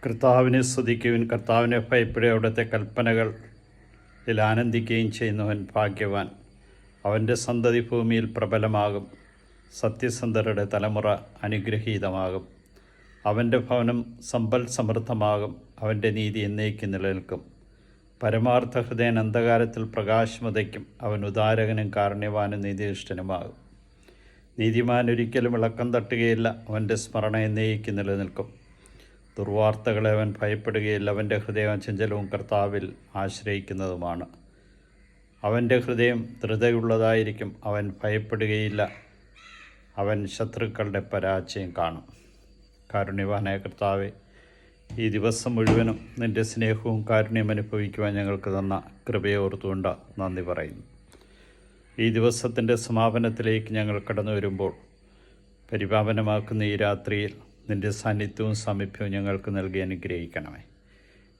കർത്താവിനെ സ്തുതിക്കുവിൻ, കർത്താവിനെ ഭയപ്പെടുക, അവിടുത്തെ കൽപ്പനകളിൽ ആനന്ദിക്കുകയും ചെയ്യുന്നവൻ ഭാഗ്യവാൻ. അവൻ്റെ സന്തതി ഭൂമിയിൽ പ്രബലമാകും, സത്യസന്ധരുടെ തലമുറ അനുഗ്രഹീതമാകും. അവൻ്റെ ഭവനം സമ്പൽ സമൃദ്ധമാകും, അവൻ്റെ നീതി എന്നേക്കും നിലനിൽക്കും. പരമാർത്ഥ ഹൃദയൻ അന്ധകാരത്തിൽ പ്രകാശമുദയ്ക്കും, അവൻ ഉദാരകനും കാരുണ്യവാനും നീതിനിഷ്ഠനുമാകും. നീതിമാൻ ഒരിക്കലും ഇളക്കം തട്ടുകയില്ല, അവൻ്റെ സ്മരണ എന്നേക്കും നിലനിൽക്കും. ദുർവാർത്തകളെ അവൻ ഭയപ്പെടുകയില്ല, അവൻ്റെ ഹൃദയം ചഞ്ചലവും കർത്താവിൽ ആശ്രയിക്കുന്നതുമാണ്. അവൻ്റെ ഹൃദയം ധൃതയുള്ളതായിരിക്കും, അവൻ ഭയപ്പെടുകയില്ല, അവൻ ശത്രുക്കളുടെ പരാജയം കാണും. കാരുണ്യവാനായ കർത്താവെ, ഈ ദിവസം മുഴുവനും നിൻ്റെ സ്നേഹവും കാരുണ്യം അനുഭവിക്കുവാൻ ഞങ്ങൾക്ക് തന്ന കൃപയെ ഓർത്തുകൊണ്ട് നന്ദി പറയുന്നു. ഈ ദിവസത്തിൻ്റെ സമാപനത്തിലേക്ക് ഞങ്ങൾ കടന്നു വരുമ്പോൾ പരിപാവനമാക്കുന്ന ഈ രാത്രിയിൽ നിൻ്റെ സാന്നിധ്യവും സാമീപ്യവും ഞങ്ങൾക്ക് നൽകി അനുഗ്രഹിക്കണമേ.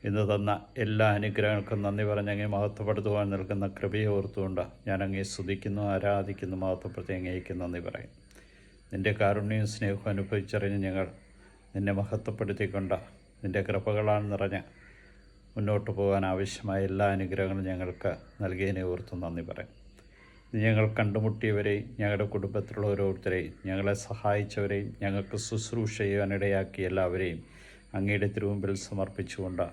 ഇന്ന് തന്ന എല്ലാ അനുഗ്രഹങ്ങൾക്കും നന്ദി പറഞ്ഞ് അങ്ങേ മഹത്വപ്പെടുത്തുവാൻ നൽകുന്ന കൃപയെ ഓർത്തുകൊണ്ട് ഞാൻ അങ്ങേ സ്തുതിക്കുന്നു, ആരാധിക്കുന്നു, മഹത്വപ്പെടുത്തി അങ്ങേക്ക് നന്ദി പറയും. നിൻ്റെ കാരുണ്യവും സ്നേഹവും അനുഭവിച്ചറിഞ്ഞ് ഞങ്ങൾ നിന്നെ മഹത്വപ്പെടുത്തിക്കൊണ്ട് നിൻ്റെ കൃപകളാൽ നിറഞ്ഞ് മുന്നോട്ട് പോകാൻ ആവശ്യമായ എല്ലാ അനുഗ്രഹങ്ങളും ഞങ്ങൾക്ക് നൽകിയതിനെ ഓർത്ത് നന്ദി പറയും. ഞങ്ങൾ കണ്ടുമുട്ടിയവരെയും ഞങ്ങളുടെ കുടുംബത്തിലുള്ള ഓരോരുത്തരെയും, ഞങ്ങളെ സഹായിച്ചവരെയും ഞങ്ങൾക്ക് ശുശ്രൂഷ ചെയ്യാനിടയാക്കിയ എല്ലാവരെയും അങ്ങയുടെ തിരുമുമ്പിൽ സമർപ്പിച്ചുകൊണ്ട്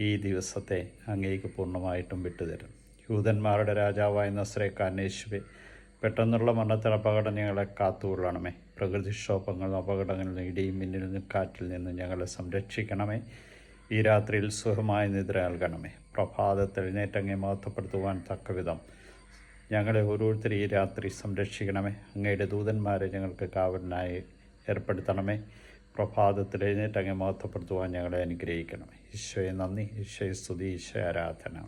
ഈ ദിവസത്തെ അങ്ങേക്ക് പൂർണ്ണമായിട്ടും വിട്ടുതരും. യൂതന്മാരുടെ രാജാവായ നസ്രേക്കാരൻ യേശുവേ, പെട്ടെന്നുള്ള മരണത്തിൽ അപകടം ഞങ്ങളെ കാത്തുകൊള്ളണമേ. പ്രകൃതിക്ഷോഭങ്ങളും അപകടങ്ങളിൽ ഇടിയും മിന്നലിൽ നിന്നും കാറ്റിൽ നിന്നും ഞങ്ങളെ സംരക്ഷിക്കണമേ. ഈ രാത്രിയിൽ സുഖമായ നിദ്ര നൽകണമേ. പ്രഭാതത്തിൽ എഴുന്നേറ്റങ്ങെ മഹത്വപ്പെടുത്തുവാൻ തക്കവിധം ഞങ്ങളെ ഓരോരുത്തരും ഈ രാത്രി സംരക്ഷിക്കണമേ. അങ്ങയുടെ ദൂതന്മാരെ ഞങ്ങൾക്ക് കാവലിനായി ഏർപ്പെടുത്തണമേ. പ്രഭാതത്തിൽ എഴുന്നേറ്റങ്ങെ മഹത്വപ്പെടുത്തുവാൻ ഞങ്ങളെ അനുഗ്രഹിക്കണമേ. ഈശോയെ നന്ദി, ഈശോയെ സ്തുതി, ഈശോ ആരാധന.